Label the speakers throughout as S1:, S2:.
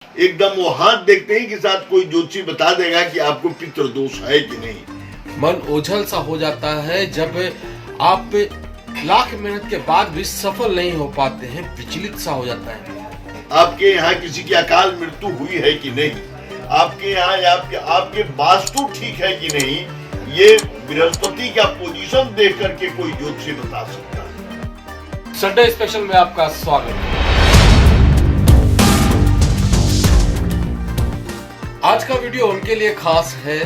S1: एकदम वो हाथ देखते ही के साथ कोई ज्योतिषी बता देगा कि आपको पितृदोष है कि नहीं।
S2: मन ओझल सा हो जाता है जब आप लाख मेहनत के बाद भी सफल नहीं हो पाते हैं, विचलित सा हो जाता है।
S1: आपके यहाँ किसी की अकाल मृत्यु हुई है कि नहीं, आपके यहाँ या आपके वास्तु ठीक है कि नहीं, ये बृहस्पति का पोजीशन देख करके कोई ज्योतिषी बता सकता है।
S2: संडे स्पेशल में आपका स्वागत है। आज का वीडियो उनके लिए खास है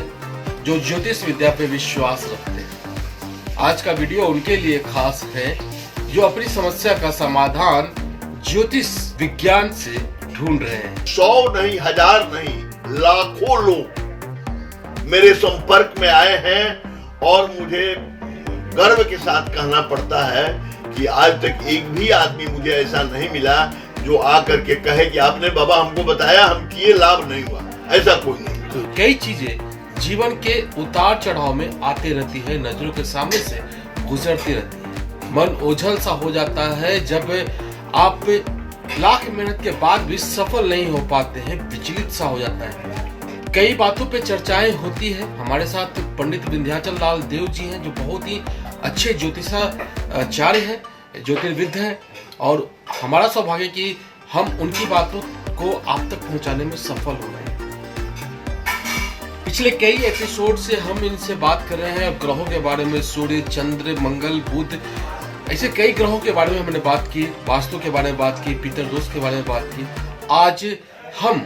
S2: जो ज्योतिष विद्या पे विश्वास रखते हैं। आज का वीडियो उनके लिए खास है जो अपनी समस्या का समाधान ज्योतिष विज्ञान से ढूंढ रहे हैं।
S1: 100 नहीं, 1000 नहीं, लाखों लोग मेरे संपर्क में आए हैं और मुझे गर्व के साथ कहना पड़ता है कि आज तक एक भी आदमी मुझे ऐसा नहीं मिला जो आकर के कहे कि आपने बाबा हमको बताया, हम किए, लाभ नहीं हुआ। ऐसा कोई नहीं।
S2: तो कई चीजें जीवन के उतार चढ़ाव में आती रहती है, नजरों के सामने से गुजरती रहती है। मन ओझल सा हो जाता है जब आप लाख मेहनत के बाद भी सफल नहीं हो पाते हैं, विचलित सा हो जाता है। कई बातों पे चर्चाएं होती है। हमारे साथ पंडित विंध्याचल लाल देव जी हैं जो बहुत ही अच्छे ज्योतिषाचार्य हैं, ज्योतिर्विद हैं, और हमारा सौभाग्य कि हम उनकी बातों को आप तक पहुंचाने में सफल हो रहे हैं। पिछले कई एपिसोड से हम इनसे बात कर रहे हैं ग्रहों के बारे में, सूर्य, चंद्र, मंगल, बुध, ऐसे कई ग्रहों के बारे में हमने बात की, वास्तु के बारे में बात की, पितृदोष के बारे में बात की। आज हम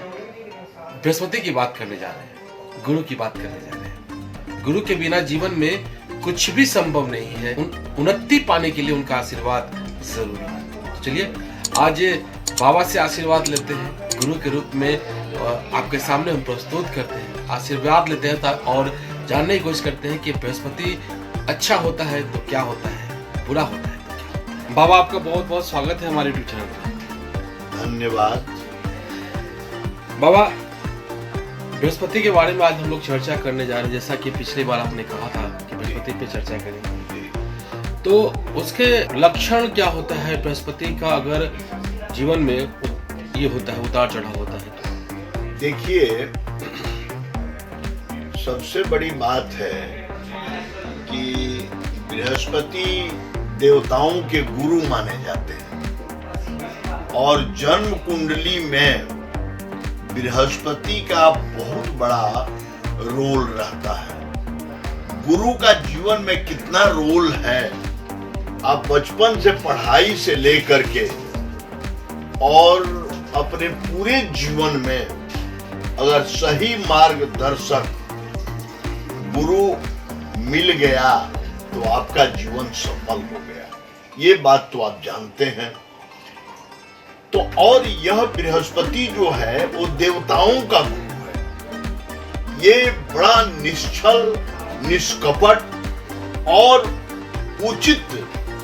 S2: बृहस्पति की बात करने जा रहे हैं, गुरु की बात करने जा रहे हैं। गुरु के बिना जीवन में कुछ भी संभव नहीं है। उन्नति पाने के लिए उनका आशीर्वाद जरूरी है। तो चलिए आज बाबा से आशीर्वाद लेते हैं, गुरु के रूप में आपके सामने हम प्रस्तुत करते हैं, आशीर्वाद लेते हैं और जानने की कोशिश करते हैं कि बृहस्पति अच्छा होता है तो क्या होता है, बुरा होता है तो क्या। बाबा आपका बहुत बहुत स्वागत है हमारे यूट्यूब चैनल पर।
S1: धन्यवाद।
S2: बाबा बृहस्पति के बारे में आज हम लोग चर्चा करने जा रहे हैं। जैसा कि पिछली बार आपने कहा था कि बृहस्पति पे चर्चा करेंगे, तो उसके लक्षण क्या होता है बृहस्पति का, अगर जीवन में ये होता है, उतार चढ़ाव होता है?
S1: देखिए, सबसे बड़ी बात है कि बृहस्पति देवताओं के गुरु माने जाते हैं और जन्म कुंडली में बृहस्पति का बहुत बड़ा रोल रहता है। गुरु का जीवन में कितना रोल है, आप बचपन से पढ़ाई से लेकर के और अपने पूरे जीवन में अगर सही मार्गदर्शक गुरु मिल गया तो आपका जीवन सफल हो गया। ये बात तो आप जानते हैं। तो और यह बृहस्पति जो है वो देवताओं का गुरु है। ये बड़ा निश्चल, निष्कपट और उचित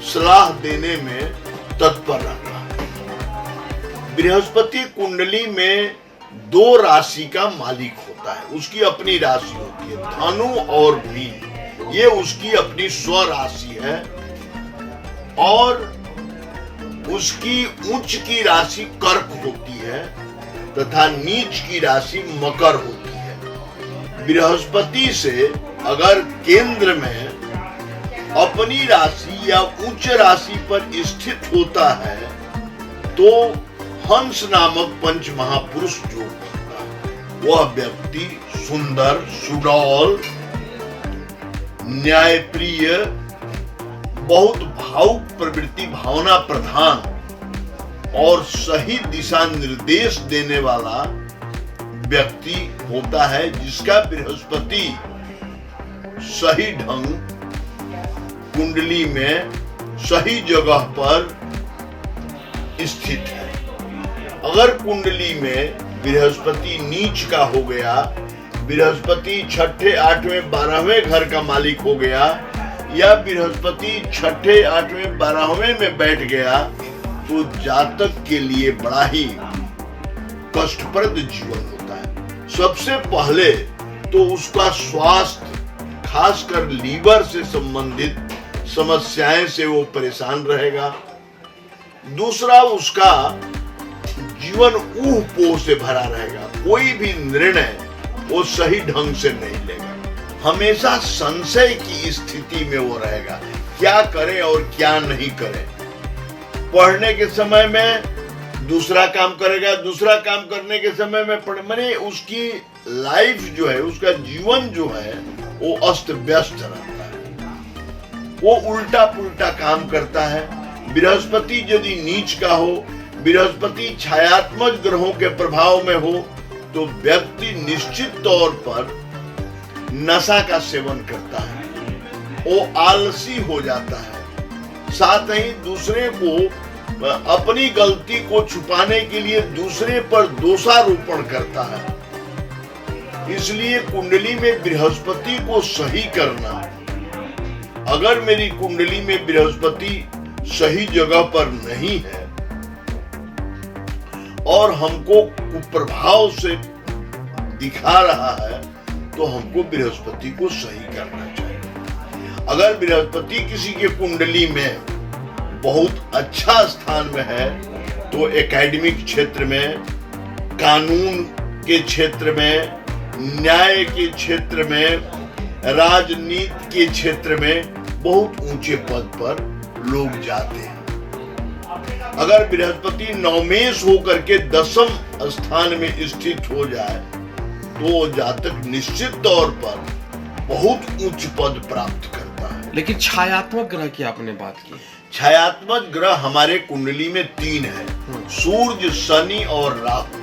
S1: सलाह देने में तत्पर रहता है। बृहस्पति कुंडली में 2 राशि का मालिक होता है। उसकी अपनी राशि होती है, धनु और मीन, ये उसकी अपनी स्व राशि है। और उसकी उच्च की राशि कर्क होती है तथा नीच की राशि मकर होती है। बृहस्पति से अगर केंद्र में अपनी राशि या उच्च राशि पर स्थित होता है तो हंस नामक पंच महापुरुष जो होता है वह व्यक्ति सुंदर, सुडौल, न्यायप्रिय, बहुत भावुक प्रवृत्ति, भावना प्रधान और सही दिशा निर्देश देने वाला व्यक्ति होता है, जिसका बृहस्पति सही ढंग कुंडली में सही जगह पर स्थित है। अगर कुंडली में बृहस्पति नीच का हो गया, बृहस्पति 6ठे, 8वें, 12वें घर का मालिक हो गया, या बृहस्पति 6ठे, 8वें, 12वें में बैठ गया, तो जातक के लिए बड़ा ही कष्टप्रद जीवन होता है। सबसे पहले तो उसका स्वास्थ्य, खासकर लीवर से संबंधित समस्याएं से वो परेशान रहेगा। दूसरा, उसका जीवन ऊह पोह से भरा रहेगा। कोई भी निर्णय वो सही ढंग से नहीं लेगा, हमेशा संशय की स्थिति में वो रहेगा, क्या करे और क्या नहीं करे। पढ़ने के समय में दूसरा काम करेगा, दूसरा काम करने के समय में माने उसकी लाइफ जो है, उसका जीवन जो है वो अस्त व्यस्त रहता है, वो उल्टा पुल्टा काम करता है। बृहस्पति यदि नीच का हो, बृहस्पति छायात्मक ग्रहों के प्रभाव में हो, तो व्यक्ति निश्चित तौर पर नशा का सेवन करता है, वो आलसी हो जाता है, साथ ही दूसरे को अपनी गलती को छुपाने के लिए दूसरे पर दोषारोपण करता है। इसलिए कुंडली में बृहस्पति को सही करना, अगर मेरी कुंडली में बृहस्पति सही जगह पर नहीं है और हमको कुप्रभाव से दिखा रहा है, तो हमको बृहस्पति को सही करना चाहिए। अगर बृहस्पति किसी के कुंडली में बहुत अच्छा स्थान में है, तो एकेडमिक क्षेत्र में, कानून के क्षेत्र में, न्याय के क्षेत्र में, राजनीति के क्षेत्र में बहुत ऊंचे पद पर लोग जाते हैं। अगर बृहस्पति नवमेश होकर के 10वें स्थान में स्थित हो जाए, तो जातक निश्चित तौर पर बहुत उच्च पद प्राप्त करता है।
S2: लेकिन छायात्मक ग्रह की आपने बात की,
S1: छायात्मक ग्रह हमारे कुंडली में 3 है, सूर्य, शनि और राहु।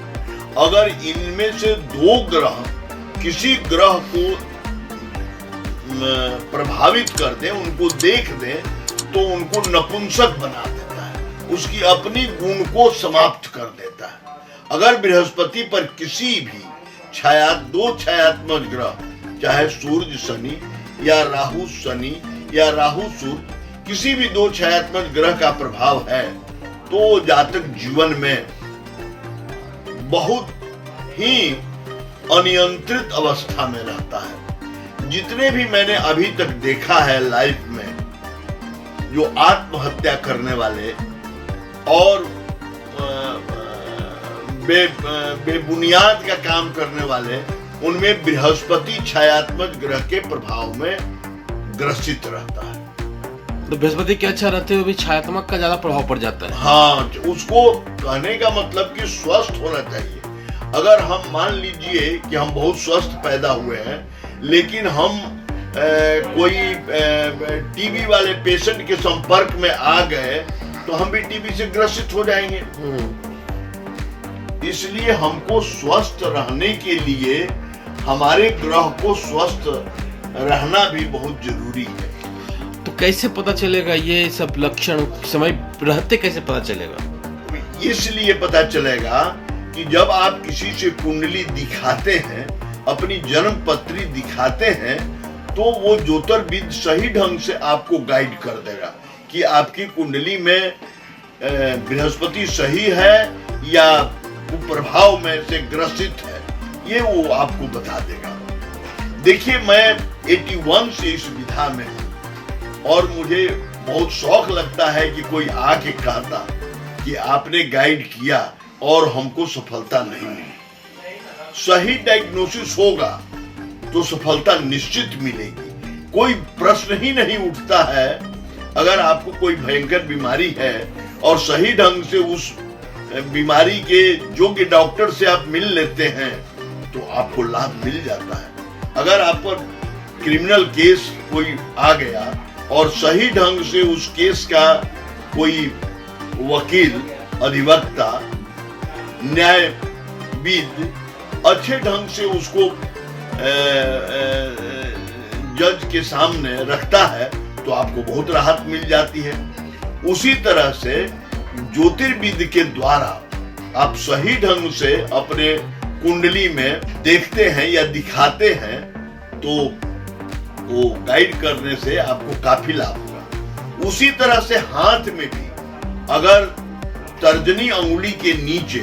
S1: अगर इनमें से 2 ग्रह किसी ग्रह को प्रभावित कर दें, उनको देख दें, तो उनको नपुंसक बना देता है, उसकी अपनी गुण को समाप्त कर देता है। अगर बृहस्पति पर किसी भी 2 छायात्मक ग्रह, चाहे सूर्य शनि या राहु शनि या राहु सूर्य, किसी भी 2 छायात्मक ग्रह का प्रभाव है, तो जातक जीवन में बहुत ही अनियंत्रित अवस्था में रहता है। जितने भी मैंने अभी तक देखा है लाइफ में, जो आत्महत्या करने वाले और बेबुनियाद का काम करने वाले, उनमें बृहस्पति छायात्मक ग्रह के प्रभाव में ग्रसित रहता है।
S2: तो बृहस्पति के अच्छा रहते हुए भी छायात्मक का ज्यादा प्रभाव पड़ जाता है।
S1: हाँ, उसको कहने का मतलब कि स्वस्थ होना चाहिए। अगर हम मान लीजिए कि हम बहुत स्वस्थ पैदा हुए हैं, लेकिन हम कोई टीबी वाले पेशेंट के संपर्क में आ गए, तो हम भी टीबी से ग्रसित हो जाएंगे। इसलिए हमको स्वस्थ रहने के लिए हमारे ग्रह को स्वस्थ रहना भी बहुत जरूरी है।
S2: तो कैसे पता चलेगा ये सब लक्षण समय रहते, कैसे पता चलेगा?
S1: इसलिए पता चलेगा कि जब आप किसी से कुंडली दिखाते हैं, अपनी जन्म पत्री दिखाते हैं, तो वो ज्योतिर्विद सही ढंग से आपको गाइड कर देगा कि आपकी कुंडली में बृहस्पति सही है या कुप्रभाव में से ग्रसित है, ये वो आपको बता देगा। देखिए, मैं 81 से इस विधा में हूँ और मुझे बहुत शौक लगता है कि कोई आके कहता कि आपने गाइड किया और हमको सफलता नहीं मिली। सही डायग्नोसिस होगा तो सफलता निश्चित मिलेगी। कोई प्रश्न ही नहीं उठता है। अगर आपको कोई भयंकर बीमारी है और सही ढंग से उस बीमारी के योग्य डॉक्टर से आप मिल लेते हैं, तो आपको लाभ मिल जाता है। अगर आप पर क्रिमिनल केस कोई आ गया और सही ढंग से उस केस का कोई वकील, अधिवक्ता, न्यायविद अच्छे ढंग से उसको जज के सामने रखता है, तो आपको बहुत राहत मिल जाती है। उसी तरह से ज्योतिर्विद के द्वारा आप सही ढंग से अपने कुंडली में देखते हैं या दिखाते हैं, तो वो गाइड करने से आपको काफी लाभ होगा। उसी तरह से हाथ में भी अगर तर्जनी अंगुली के नीचे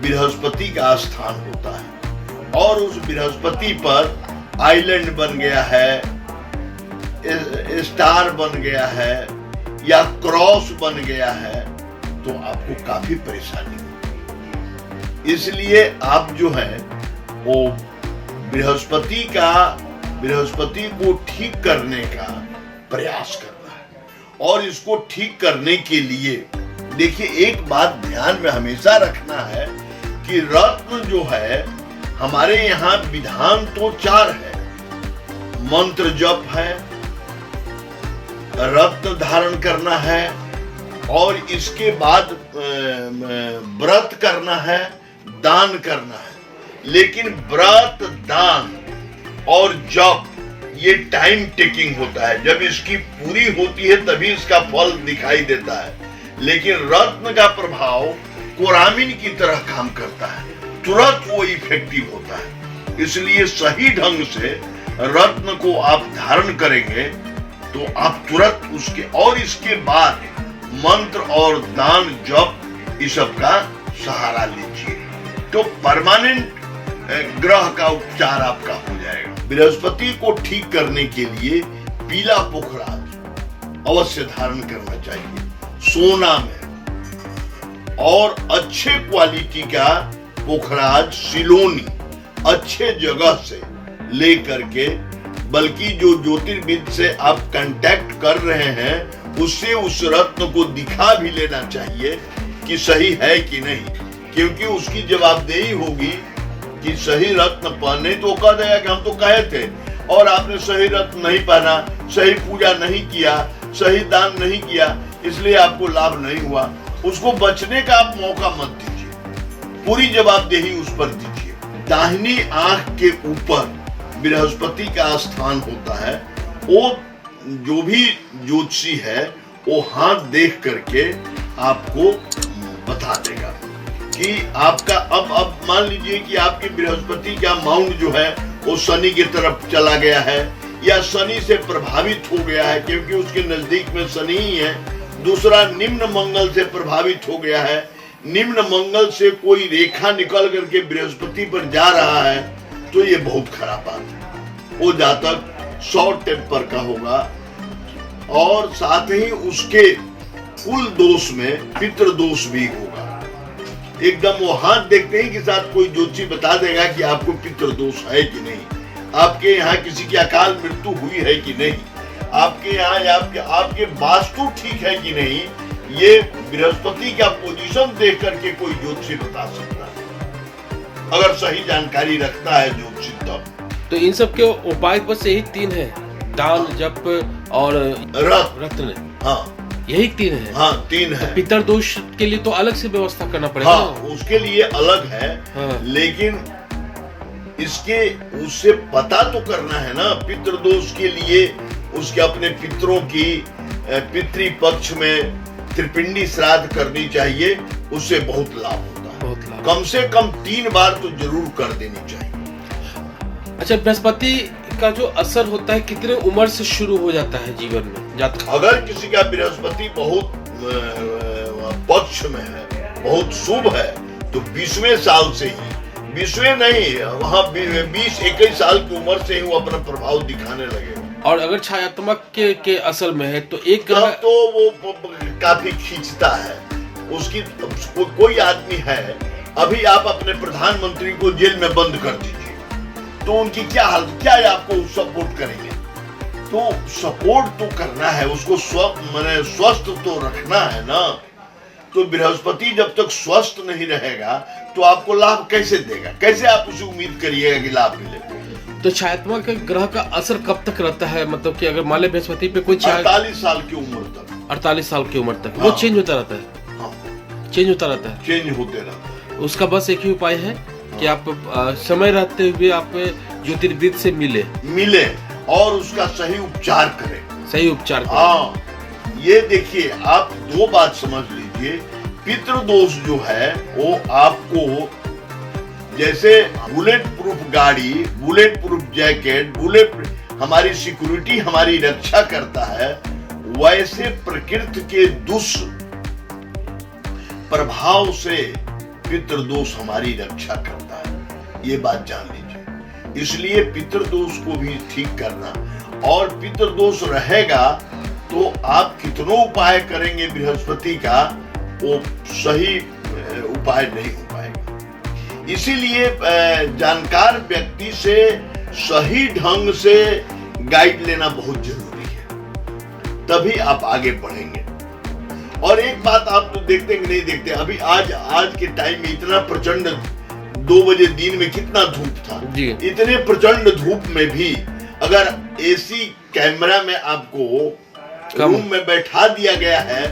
S1: बृहस्पति का स्थान होता है और उस बृहस्पति पर आइलैंड बन गया है, स्टार बन गया है या क्रॉस बन गया है, तो आपको काफी परेशानी होगी। इसलिए आप जो है वो बृहस्पति को ठीक करने का प्रयास करना है। और इसको ठीक करने के लिए देखिए, एक बात ध्यान में हमेशा रखना है कि रत्न जो है हमारे यहाँ विधान तो 4 है। मंत्र जप है, रत्न धारण करना है, और इसके बाद व्रत करना है, दान करना है। लेकिन व्रत, दान और जप ये टाइम टेकिंग होता है। जब इसकी पूरी होती है तभी इसका फल दिखाई देता है। लेकिन रत्न का प्रभाव कोरामिन की तरह काम करता है, तुरंत वो इफेक्टिव होता है। इसलिए सही ढंग से रत्न को आप धारण करेंगे तो आप तुरंत उसके, और इसके बाद मंत्र और दान जप इस सब का सहारा लीजिए तो परमानेंट ग्रह का उपचार आपका हो जाएगा। बृहस्पति को ठीक करने के लिए पीला पुखराज अवश्य धारण करना चाहिए सोना में, और अच्छे क्वालिटी का पुखराज सिलोनी अच्छे जगह से ले करके, बल्कि जो ज्योतिर्विद से आप कांटेक्ट कर रहे हैं उससे उस रत्न को दिखा भी लेना चाहिए कि सही है कि नहीं, क्योंकि उसकी जवाबदेही होगी कि सही रत्न पहने तो कह देगा कि हम तो कहे थे और आपने सही रत्न नहीं पहना, सही पूजा नहीं किया, सही दान नहीं किया, इसलिए आपको लाभ नहीं हुआ। उसको बचने का आप मौका मत दीजिए, पूरी जवाबदेही उस पर दीजिए। दाहिनी आंख के ऊपर बृहस्पति का स्थान होता है। वो जो भी ज्योतिषी है वो हाथ देख करके आपको बता देगा कि आपका अब मान लीजिए कि आपके बृहस्पति का माउंट जो है वो शनि की तरफ चला गया है या शनि से प्रभावित हो गया है, क्योंकि उसके नजदीक में शनि ही है। दूसरा, निम्न मंगल से प्रभावित हो गया है। निम्न मंगल से कोई रेखा निकल करके बृहस्पति पर जा रहा है तो ये बहुत खराब बात है। वो जातक शॉर्ट टेम्पर का होगा, और साथ ही उसके कुल दोष में पितृ दोष भी होगा। एकदम वो हाथ देखते ही के साथ कोई ज्योतिषी बता देगा कि आपको पितृ दोष है कि नहीं, आपके यहाँ किसी की अकाल मृत्यु हुई है कि नहीं, आपके यहाँ आपके वास्तु ठीक है कि नहीं। ये बृहस्पति का पोजीशन देख करके कोई ज्योतिषी बता सकता है, अगर सही जानकारी रखता है ज्योतिषी तब।
S2: तो इन सब के उपाय बस यही 3 है, दान, जप और रत्न।
S1: हाँ,
S2: यही 3 है।
S1: हाँ, 3 है।
S2: तो पितर दोष के लिए तो अलग से व्यवस्था करना पड़ेगा।
S1: हाँ, उसके लिए अलग है।
S2: हाँ।
S1: लेकिन इसके उससे पता तो करना है ना। पितृदोष के लिए उसके अपने पितरों की पितृपक्ष में त्रिपिंडी श्राद्ध करनी चाहिए, उससे बहुत लाभ होता है।
S2: बहुत लाभ।
S1: कम से कम 3 बार तो जरूर कर देनी चाहिए।
S2: अच्छा, बृहस्पति का जो असर होता है कितने उम्र से शुरू हो जाता है जीवन में जातक?
S1: अगर किसी का बृहस्पति बहुत पक्ष में है, बहुत शुभ है, तो 20वें साल से ही, 20वें नहीं, वहाँ 20-21 साल की उम्र से ही वो अपना प्रभाव दिखाने लगेगा।
S2: और अगर छायात्मक के असल में है तो एक ग्रह
S1: तो वो काफी खींचता है। उसकी कोई आदमी है, अभी आप अपने प्रधानमंत्री को जेल में बंद कर दीजिए तो उनकी क्या हालत, क्या आपको सपोर्ट करेंगे? तो सपोर्ट तो करना है, उसको स्वस्थ तो रखना है ना। तो बृहस्पति जब तक स्वस्थ नहीं रहेगा तो आपको लाभ कैसे देगा? कैसे आप उसे उम्मीद करिएगा कि लाभ मिले?
S2: तो छायात्मक ग्रह का असर कब तक रहता है? मतलब कि अगर मान ले बृहस्पति पे कोई
S1: 48 साल की उम्र तक,
S2: 48 साल की उम्र तक।
S1: हाँ।
S2: वो चेंज होता रहता है।
S1: हाँ,
S2: चेंज होता रहता है।
S1: चेंज होते रहता है।
S2: उसका बस एक ही उपाय है कि आप समय रहते हुए आप ज्योतिर्विद से मिले
S1: और उसका सही उपचार करें।
S2: सही उपचार करें।
S1: हाँ, ये देखिए, आप 2 बात समझ लीजिए। पितृदोष जो है वो आपको, जैसे बुलेट प्रूफ गाड़ी, बुलेट प्रूफ जैकेट, हमारी सिक्योरिटी, हमारी रक्षा करता है, वैसे प्रकृति के दुष्प्रभाव से पितृदोष हमारी रक्षा करता है। ये बात जान लीजिए। इसलिए पितृदोष को भी ठीक करना, और पितृदोष रहेगा तो आप कितनों उपाय करेंगे बृहस्पति का, वो सही उपाय नहीं हो पाएगा। इसीलिए जानकार व्यक्ति से सही ढंग से गाइड लेना बहुत जरूरी है, तभी आप आगे बढ़ेंगे। और एक बात आप तो देखते कि नहीं देखते, अभी आज के टाइम में इतना प्रचंड 2 बजे दिन में कितना धूप था
S2: जी।
S1: इतने प्रचंड धूप में भी अगर एसी कैमरा में आपको रूम में बैठा दिया गया है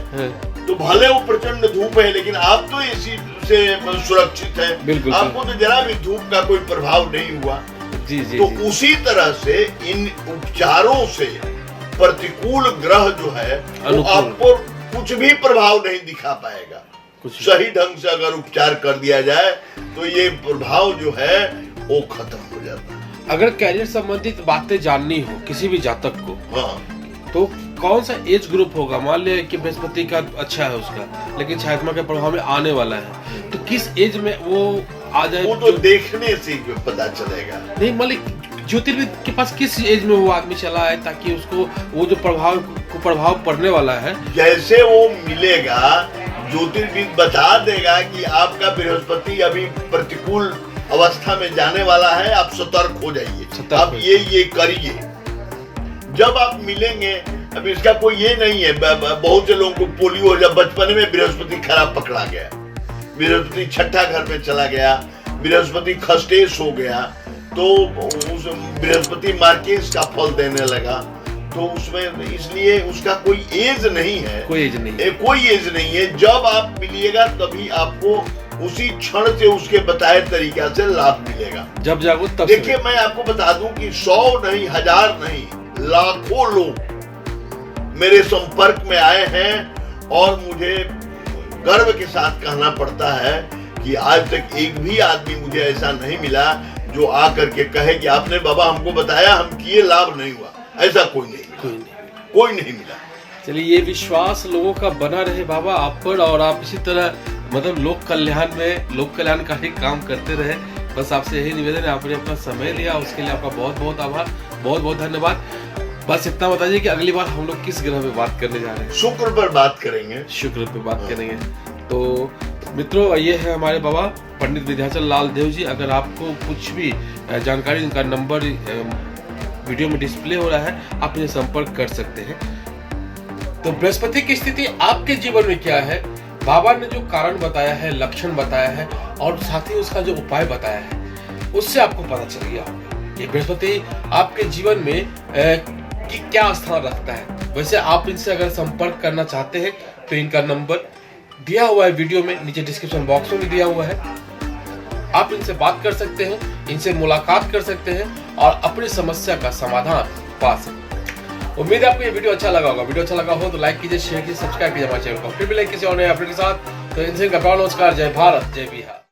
S1: तो भले वो प्रचंड धूप है लेकिन आप तो एसी से सुरक्षित है,
S2: बिल्कुल,
S1: आपको तो जरा भी धूप का कोई प्रभाव नहीं हुआ।
S2: जी जी,
S1: तो
S2: जी।
S1: उसी तरह से इन उपचारों से प्रतिकूल ग्रह जो है वो आपको कुछ भी प्रभाव नहीं दिखा पाएगा। सही ढंग से अगर उपचार कर दिया जाए तो ये प्रभाव जो है वो खत्म हो जाता है।
S2: अगर कैरियर संबंधित बातें जाननी हो किसी भी जातक को,
S1: हाँ,
S2: तो कौन सा एज ग्रुप होगा? मान लिया कि बृहस्पति का अच्छा है उसका, लेकिन छायात्मा के प्रभाव में आने वाला है, तो किस एज में वो आ जाए?
S1: वो तो देखने से पता चलेगा।
S2: नहीं, मालिक ज्योतिर्विद के पास किस एज में वो आदमी चला है ताकि उसको वो जो प्रभाव पड़ने वाला है,
S1: जैसे वो मिलेगा ज्योतिर्विद बता देगा कि आपका बृहस्पति अभी प्रतिकूल अवस्था में जाने वाला है, आप सतर्क हो जाइए, आप ये करिए। जब आप मिलेंगे, अब इसका कोई ये नहीं है, बहुत से लोगों को पोलियो जब बचपन में बृहस्पति खराब पकड़ा गया, बृहस्पति छठा घर में चला गया, बृहस्पति खस्टेश हो गया, तो उस बृहस्पति मार्केस का फल देने लगा, तो उसमें इसलिए उसका कोई एज नहीं है, कोई एज नहीं है। जब आप मिलिएगा तभी आपको उसी क्षण से उसके बताए तरीका से लाभ मिलेगा।
S2: जब जागो तब।
S1: देखिए, मैं आपको बता दूं कि 100 नहीं, 1000 नहीं, लाखों लोग मेरे संपर्क में आए हैं और मुझे गर्व के साथ कहना पड़ता है कि आज तक एक भी आदमी मुझे ऐसा नहीं मिला जो आकर के कहे कि आपने बाबा हमको बताया, हम किए, लाभ नहीं हुआ। ऐसा कोई नहीं मिला।
S2: चलिए, ये विश्वास लोगों का बना रहे बाबा आप पर, और आप इसी तरह मतलब लोक कल्याणकारी काम करते रहे। बस आपसे यही निवेदन है, आपने अपना समय लिया उसके लिए आपका बहुत बहुत आभार, बहुत बहुत धन्यवाद। बस इतना बताइए कि अगली बार हम लोग किस ग्रह पे बात करने जा रहे हैं?
S1: शुक्र पर बात करेंगे।
S2: शुक्र पे बात करेंगे। तो मित्रों, ये है हमारे बाबा पंडित विंध्याचल लाल देव जी। अगर आपको कुछ भी जानकारी, इनका नंबर वीडियो में डिस्प्ले हो रहा है, आप इन्हें संपर्क कर सकते हैं। तो बृहस्पति की स्थिति आपके जीवन में क्या है, बाबा ने जो कारण बताया है, लक्षण बताया है और साथ ही उसका जो उपाय बताया है, उससे आपको पता चल गया होगा ये बृहस्पति आपके जीवन में कि क्या स्थान रखता है। वैसे आप इनसे अगर संपर्क करना चाहते हैं तो इनका नंबर दिया हुआ है वीडियो में, नीचे डिस्क्रिप्शन बॉक्स में भी दिया हुआ है। आप इनसे बात कर सकते हैं, इनसे मुलाकात कर सकते हैं और अपनी समस्या का समाधान पा सकते हैं। उम्मीद है आपको ये वीडियो अच्छा लगा होगा। वीडियो अच्छा लगा हो तो लाइक कीजिए, शेयर कीजिए, सब्सक्राइब कीजिए हमारे चैनल को। फिर मिलेंगे किसी और नए अपडेट के साथ। तो इनसे नमस्कार, जय भारत, जय बिहार।